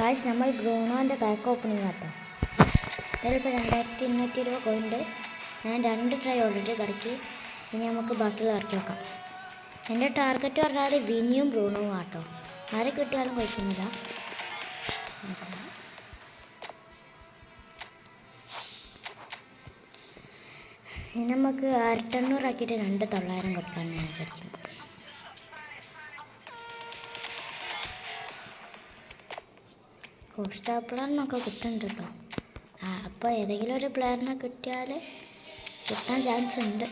Guys നമ്മൾ ബ്രൂണോൻ്റെ pack open ചെയ്യാം കേട്ടോ. ഇതിലിപ്പോൾ 2220 കോയിൻ്റെ ഞാൻ 2 ട്രൈ ഓൾറെഡി കറക്കി. ഇനി നമുക്ക് ബാക്കിയുള്ള ഇറക്കി വെക്കാം. എൻ്റെ ടാർഗറ്റ് പറഞ്ഞാൽ വിനിയും ബ്രൂണോവും ആട്ടോ. ആരെ കിട്ടിയാലും കഴിക്കുന്നില്ല. ഇനി നമുക്ക് 1800 ആക്കിയിട്ട് 2900 കൊടുക്കാൻ ഞാൻ വിചാരിക്കുന്നു. സ്റ്റാർ പ്ലെയറിനൊക്കെ കിട്ടുന്നുണ്ട് കേട്ടോ. അപ്പോൾ ഏതെങ്കിലും ഒരു പ്ലെയറിനെ കിട്ടിയാൽ കിട്ടാൻ ചാൻസ് ഉണ്ട്.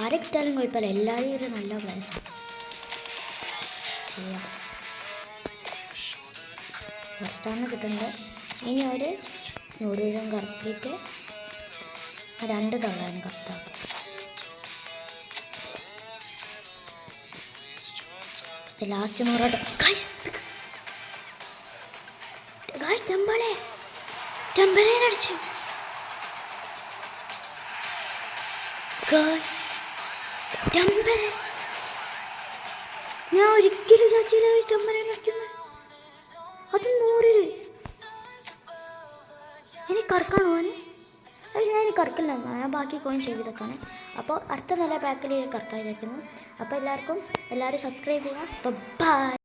ആരെ കിട്ടിയാലും കുഴപ്പമില്ല, എല്ലാവരും ഒരു നല്ല പ്ലേയേഴ്സാണ്. സ്റ്റാറിന് കിട്ടുന്നുണ്ട്. ഇനി ഒരു 100 രൂപ കറക്കിയിട്ട് 2900 കറക്റ്റാക്കാം. ലാസ്റ്റ് 100 ടെമ്പലേനടിച്ചു. ഞാൻ ഒരിക്കലും ടെമ്പലേനടിക്കുന്നു. അത് 100. എനിക്ക് കറക്കണോ? ഞാൻ കറക്കില്ല, ഞാൻ ബാക്കി കോയിൻ ചെയ്തേക്കാണ്. അപ്പോൾ അടുത്ത നല്ല പാക്കിൽ കറക്കാൻ വിചാരിക്കുന്നു. അപ്പോൾ എല്ലാവരും സബ്സ്ക്രൈബ് ചെയ്യുക. ബൈ.